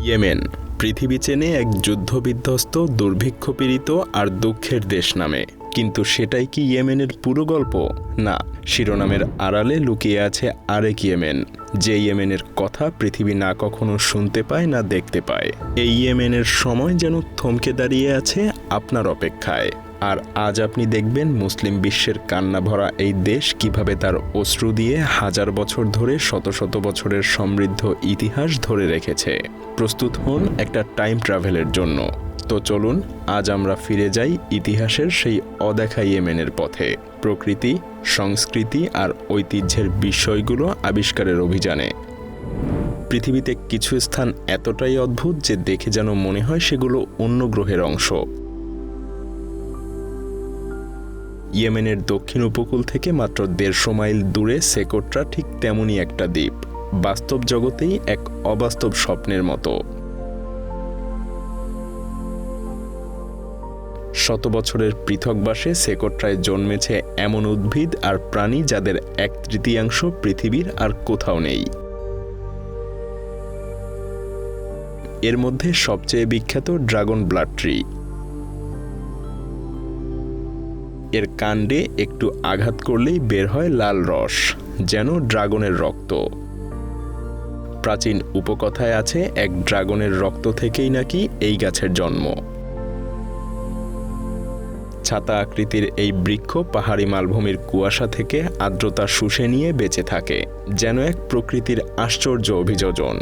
Yemen পৃথিবী চেনে এক যুদ্ধবিধ্বস্ত, দুর্ভিক্ষপীড়িত আর দুঃখের দেশ নামে। কিন্তু সেটাই কি ইয়েমেনের পুরো গল্প? না, শিরোনামের আড়ালে লুকিয়ে আছে আরেক ইয়েমেন, যে ইয়েমেনের কথা পৃথিবী না কখনো শুনতে পায় না দেখতে পায়। এই ইয়েমেনের সময় যেন থমকে দাঁড়িয়ে আছে আপনার অপেক্ষায়। আর আজ আপনি দেখবেন মুসলিম বিশ্বের কান্না ভরা এই দেশ কিভাবে তার অশ্রু দিয়ে হাজার বছর ধরে শত শত বছরের সমৃদ্ধ ইতিহাস ধরে রেখেছে। প্রস্তুত হন একটা টাইম ট্রাভেলের জন্য। তো চলুন আজ আমরা ফিরে যাই ইতিহাসের সেই অদেখা ইয়েমেনের পথে, প্রকৃতি, সংস্কৃতি আর ঐতিহ্যের বিষয়গুলো আবিষ্কারের অভিযানে। পৃথিবীতে কিছু স্থান এতটাই অদ্ভুত যে দেখে যেন মনে হয় সেগুলো অন্য গ্রহের অংশ। ইয়েমেনের দক্ষিণ উপকূল থেকে মাত্র 150 মাইল দূরে সেকোট্রা ঠিক তেমনই একটা দ্বীপ, বাস্তব জগতেই এক অবাস্তব স্বপ্নের মতো। শত বছরের পৃথকবাসে সেকোট্রায় জন্মেছে এমন উদ্ভিদ আর প্রাণী যাদের 1/3 পৃথিবীর আর কোথাও নেই। এর মধ্যে সবচেয়ে বিখ্যাত ড্রাগন ব্লাড ট্রি। এর কাণ্ডে একটু আঘাত করলেই বের হয় লাল রস, যেন ড্রাগনের রক্ত। প্রাচীন উপকথায় আছে এক ড্রাগনের রক্ত থেকেই নাকি এই গাছের জন্ম। ছাতা আকৃতির এই বৃক্ষ পাহাড়ি মালভূমির কুয়াশা থেকে আর্দ্রতা শুষে নিয়ে বেঁচে থাকে, যেন এক প্রকৃতির আশ্চর্য অভিযোজন।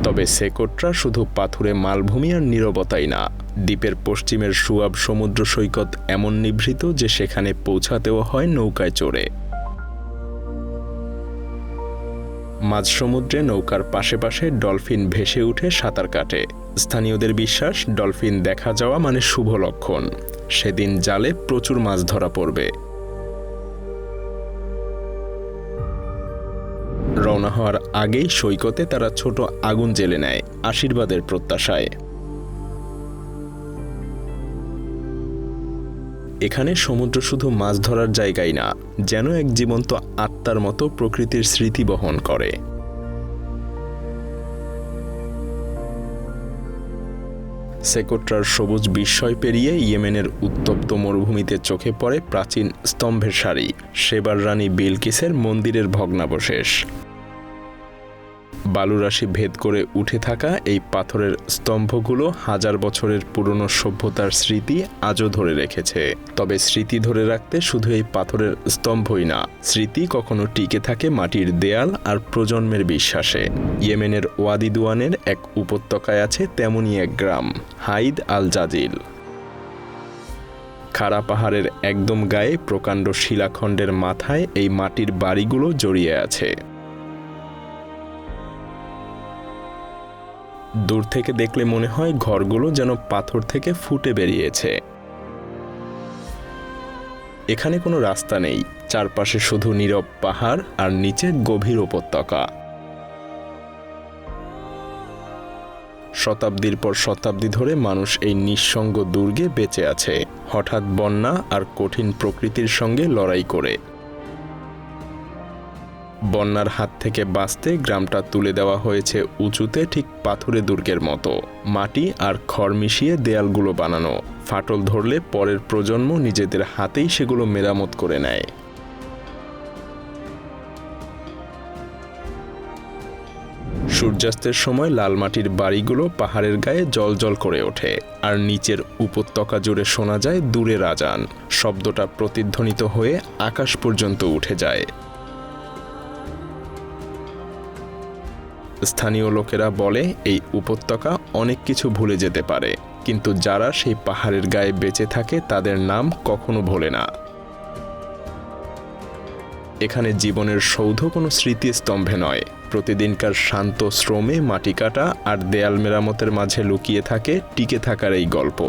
তবে সেকোট্রা শুধু পাথুরে মালভূমি আর নীরবতাই না, দ্বীপের পশ্চিমের সুয়াব সমুদ্র সৈকত এমন নিভৃত যে সেখানে পৌঁছাতেও হয় নৌকায় চড়ে। মাঝ সমুদ্রে নৌকার পাশে পাশে ডলফিন ভেসে উঠে সাঁতার কাটে। স্থানীয়দের বিশ্বাস, ডলফিন দেখা যাওয়া মানে শুভ লক্ষণ, সেদিন জালে প্রচুর মাছ ধরা পড়বে। রওনা হওয়ার আগেই সৈকতে তারা ছোট আগুন জ্বেলে নেয়, আশীর্বাদের প্রত্যাশায়। এখানে সমুদ্র শুধু মাছ ধরার জায়গাই না, যেন এক জীবন্ত আত্মার মতো প্রকৃতির স্মৃতি বহন করে। সেকোট্রার সবুজ বিস্ময় পেরিয়ে ইয়েমেনের উত্তপ্ত মরুভূমিতে চোখে পড়ে প্রাচীন স্তম্ভের সারি, সেবার রানী বিলকিসের মন্দিরের ভগ্নাবশেষ। বালুরাশি ভেদ করে উঠে থাকা এই পাথরের স্তম্ভগুলো হাজার বছরের পুরনো সভ্যতার স্মৃতি আজও ধরে রেখেছে। তবে স্মৃতি ধরে রাখতে শুধু এই পাথরের স্তম্ভই না, স্মৃতি কখনো টিকে থাকে মাটির দেয়াল আর প্রজন্মের বিশ্বাসে। ইয়েমেনের ওয়াদি দুয়ানের এক উপত্যকায় আছে তেমনই এক গ্রাম, হাইদ আল জাজিল। খাড়া পাহাড়ের একদম গায়ে প্রকাণ্ড শিলাখণ্ডের মাথায় এই মাটির বাড়িগুলো জড়িয়ে আছে। দূর থেকে দেখলে মনে হয় ঘরগুলো যেন পাথর থেকে ফুটে বেরিয়েছে। এখানে কোনো রাস্তা নেই, চারপাশে শুধু নীরব পাহাড় আর নিচে গভীর উপত্যকা। শতাব্দীর পর শতাব্দী ধরে মানুষ এই নিঃসঙ্গ দুর্গে বেঁচে আছে, হঠাৎ বন্যা আর কঠিন প্রকৃতির সঙ্গে লড়াই করে। বন্যার হাত থেকে বাঁচতে গ্রামটা তুলে দেওয়া হয়েছে উঁচুতে, ঠিক পাথুরে দুর্গের মতো। মাটি আর খড় মিশিয়ে দেয়ালগুলো বানানো, ফাটল ধরলে পরের প্রজন্ম নিজেদের হাতেই সেগুলো মেরামত করে নেয়। সূর্যাস্তের সময় লাল মাটির বাড়িগুলো পাহাড়ের গায়ে জ্বলজ্বল করে ওঠে, আর নিচের উপত্যকা জুড়ে শোনা যায় দূরের আজান। শব্দটা প্রতিধ্বনিত হয়ে আকাশ পর্যন্ত উঠে যায়। স্থানীয় লোকেরা বলে এই উপত্যকা অনেক কিছু ভুলে যেতে পারে, কিন্তু যারা সেই পাহাড়ের গায়ে বেঁচে থাকে তাদের নাম কখনো ভোলে না। এখানে জীবনের সৌধ কোনো স্মৃতিস্তম্ভে নয়, প্রতিদিনকার শান্ত শ্রমে মাটি কাটা আর দেয়াল মেরামতের মাঝে লুকিয়ে থাকে টিকে থাকার এই গল্প।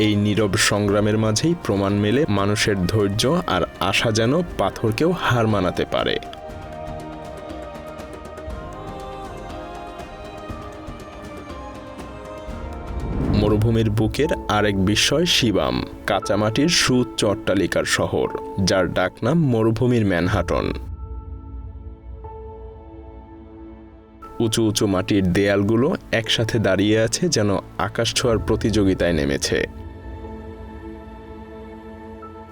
এই নীরব সংগ্রামের মাঝেই প্রমাণ মেলে মানুষের ধৈর্য আর আশা যেন পাথরকেও হার মানাতে পারে। মরুভূমির বুকের আরেক বিস্ময় শিবাম, কাঁচামাটির সুউচ্চ অট্টালিকার শহর, যার ডাকনাম মরুভূমির ম্যানহাটন। উঁচু উঁচু মাটির দেয়ালগুলো একসাথে দাঁড়িয়ে আছে, যেন আকাশ ছোঁয়ার প্রতিযোগিতায় নেমেছে।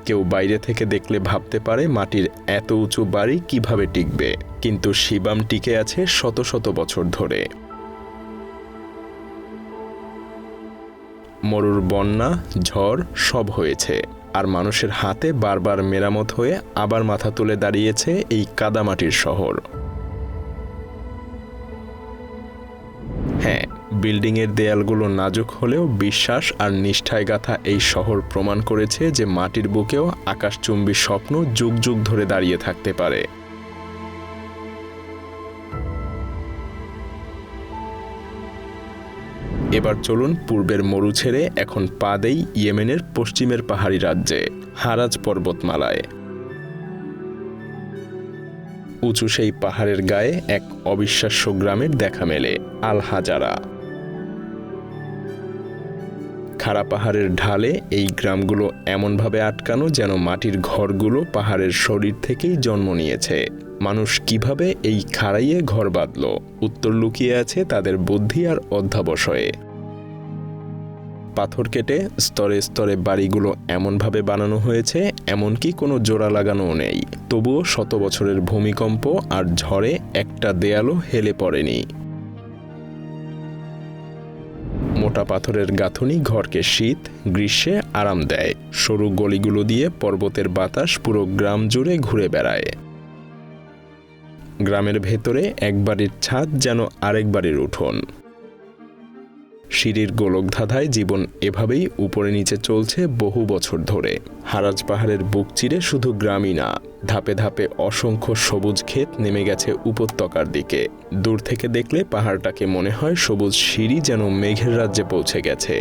কেউ বাইরে থেকে দেখলে ভাবতে পারে মাটির এত উঁচু বাড়ি কিভাবে টিকবে, কিন্তু শিবাম টিকে আছে শত শত বছর ধরে। মরুর বন্যা, ঝড় সব হয়েছে, আর মানুষের হাতে বারবার মেরামত হয়ে আবার মাথা তুলে দাঁড়িয়েছে এই কাদামাটির শহর। হ্যাঁ, বিল্ডিংয়ের দেয়ালগুলো নাজুক হলেও বিশ্বাস আর নিষ্ঠায় গাঁথা এই শহর প্রমাণ করেছে যে মাটির বুকেও আকাশচুম্বী স্বপ্ন যুগ যুগ ধরে দাঁড়িয়ে থাকতে পারে। এবার চলুন পূর্বের মরু ছেড়ে এখন পা দেই ইয়েমেনের পশ্চিমের পাহাড়ি রাজ্যে, হারাজ পর্বতমালায়। উঁচু সেই পাহাড়ের গায়ে এক অবিশ্বাস্য গ্রামের দেখা মেলে, আল হাজারা। খাড়া পাহাড়ের ঢালে এই গ্রামগুলো এমনভাবে আটকানো যেন মাটির ঘরগুলো পাহাড়ের শরীর থেকেই জন্ম নিয়েছে। মানুষ কিভাবে এই খাড়াইয়ে ঘর বাঁধল, উত্তর লুকিয়ে আছে তাদের বুদ্ধি আর অধ্যাবসায়ে। পাথর কেটে স্তরে স্তরে বাড়িগুলো এমনভাবে বানানো হয়েছে এমনকি কোনো জোড়া লাগানোও নেই, তবুও শত বছরের ভূমিকম্প আর ঝড়ে একটা দেয়ালও হেলে পড়েনি। মোটা পাথরের গাঁথনি ঘরকে শীত গ্রীষ্মে আরাম দেয়। সরু গলিগুলো দিয়ে পর্বতের বাতাস পুরো গ্রাম জুড়ে ঘুরে বেড়ায়। গ্রামের ভেতরে এক বাড়ির ছাদ যেন আরেক বাড়ির উঠোন। সিঁড়ির গোলকধাঁধায় জীবন এভাবেই উপরে নিচে চলছে বহু বছর ধরে। হারাজ পাহাড়ের বুক চিরে শুধু গ্রামই না, ধাপে ধাপে অসংখ্য সবুজ ক্ষেত নেমে গেছে উপত্যকার দিকে। দূর থেকে দেখলে পাহাড়টাকে মনে হয় সবুজ সিঁড়ি যেন মেঘের রাজ্যে পৌঁছে গেছে।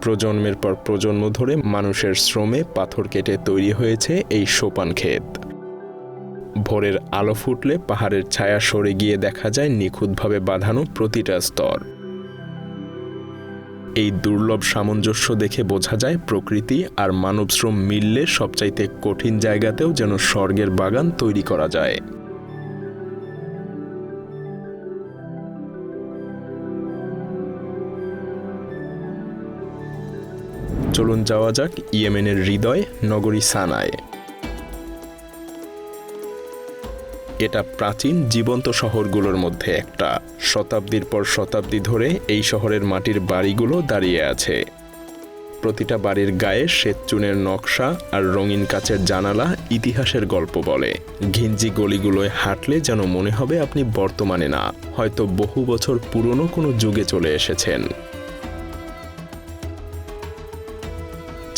প্রজন্মের পর প্রজন্ম ধরে মানুষের শ্রমে পাথর কেটে তৈরি হয়েছে এই সোপান ক্ষেত। ভোরের আলো ফুটলে পাহাড়ের ছায়া সরে গিয়ে দেখা যায় নিখুঁতভাবে বাঁধানো প্রতিটা স্তর। এই দুর্লভ সামঞ্জস্য দেখে বোঝা যায় প্রকৃতি আর মানবশ্রম মিললে সবচাইতে কঠিন জায়গাতেও যেন স্বর্গের বাগান তৈরি করা যায়। চলুন যাওয়া যাক ইয়েমেনের হৃদয় নগরী সানায়। এটা প্রাচীন জীবন্ত শহরগুলোর মধ্যে একটা। শতাব্দীর পর শতাব্দী ধরে এই শহরের মাটির বাড়িগুলো দাঁড়িয়ে আছে। প্রতিটা বাড়ির গায়ে শ্বেতচুনের নকশা আর রঙিন কাচের জানালা ইতিহাসের গল্প বলে। ঘিঞ্জি গলিগুলোয় হাঁটলে যেন মনে হবে আপনি বর্তমানে না, হয়তো বহু বছর পুরনো কোনো যুগে চলে এসেছেন।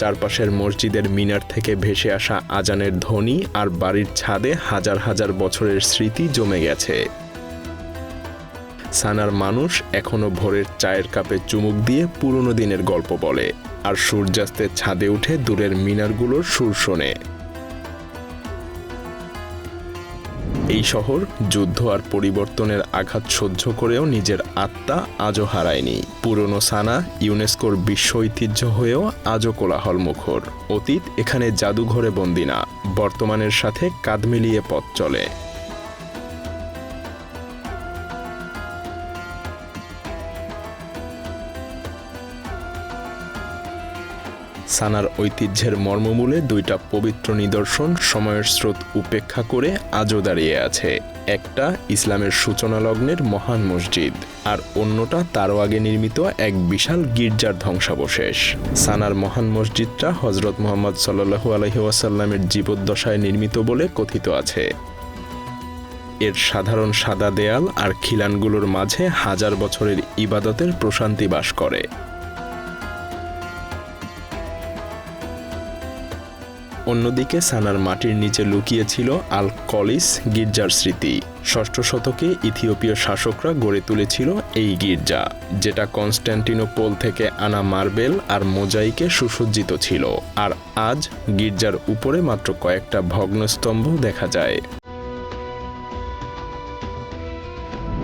চারপাশের মসজিদের মিনার থেকে ভেসে আসা আজানের ধ্বনি আর বাড়ির ছাদে হাজার হাজার বছরের স্মৃতি জমে গেছে। সানার মানুষ এখনো ভোরের চায়ের কাপে চুমুক দিয়ে পুরনো দিনের গল্প বলে, আর সূর্যাস্তের ছাদে উঠে দূরের মিনারগুলোর সুর শোনে। এই শহর যুদ্ধ আর পরিবর্তনের আঘাত সহ্য করেও নিজের আত্মা আজও হারায়নি। পুরনো সানা ইউনেস্কোর বিশ্ব ঐতিহ্য হয়েও আজও কোলাহল মুখর। অতীত এখানে জাদুঘরে বন্দী না, বর্তমানের সাথে কাঁধ মিলিয়ে পথ চলে। সানার ঐতিহ্যের মর্মমূলে দুইটা পবিত্র নিদর্শন সময়ের স্রোত উপেক্ষা করে আজও দাঁড়িয়ে আছে। একটা ইসলামের সূচনা লগ্নের মহান মসজিদ, আর অন্যটা তারও আগে নির্মিত এক বিশাল গির্জার ধ্বংসাবশেষ। সানার মহান মসজিদটা হজরত মুহাম্মদ সাল্লাল্লাহু আলাইহি ওয়াসাল্লামের জীবদ্দশায় নির্মিত বলে কথিত আছে। এর সাধারণ সাদা দেয়াল আর খিলানগুলোর মাঝে হাজার বছরের ইবাদতের প্রশান্তি বাস করে। অন্যদিকে সানার মাটির নিচে লুকিয়ে ছিল আল কলিস গির্জার স্মৃতি। ষষ্ঠ শতকে ইথিওপীয় শাসকরা গড়ে তুলেছিল এই গির্জা, যেটা কনস্ট্যান্টিনোপল থেকে আনা মার্বেল আর মোজাইকে সুসজ্জিত ছিল। আর আজ গির্জার উপরে মাত্র কয়েকটা ভগ্নস্তম্ভ দেখা যায়।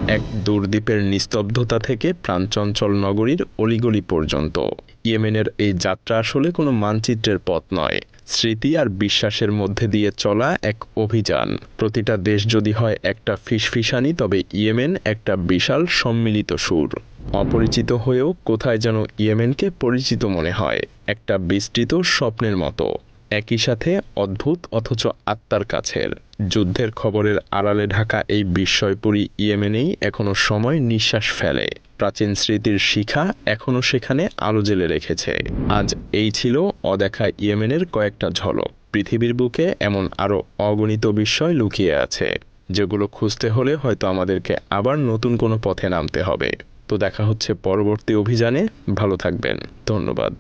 এক দূরদ্বীপের নিস্তব্ধতা থেকে প্রাণচঞ্চল নগরীর অলিগলি পর্যন্ত ইয়েমেনের এই যাত্রা আসলে কোনো মানচিত্রের পথ নয়, স্মৃতি আর বিশ্বাসের মধ্যে দিয়ে চলা এক অভিযান। প্রতিটা দেশ যদি হয় একটা ফিসফিসানি, তবে ইয়েমেন একটা বিশাল সম্মিলিত সুর। অপরিচিত হয়েও কোথায় যেন ইয়েমেনকে পরিচিত মনে হয়, একটা বিস্তৃত স্বপ্নের মতো, একই সাথে অদ্ভুত অথচ আত্মার কাছের। যুদ্ধের খবরের আড়ালে ঢাকা এই বিস্ময়পুরী ইয়েমেনেই এখনো সময় নিঃশ্বাস ফেলে, প্রাচীন স্মৃতির শিখা এখনো সেখানে আলো জ্বেলে রেখেছে। আজ এই ছিল অদেখা ইয়েমেনের কয়েকটা ঝলক। পৃথিবীর বুকে এমন আরও অগণিত বিস্ময় লুকিয়ে আছে, যেগুলো খুঁজতে হলে হয়তো আমাদেরকে আবার নতুন কোনো পথে নামতে হবে। তো দেখা হচ্ছে পরবর্তী অভিযানে। ভালো থাকবেন। ধন্যবাদ।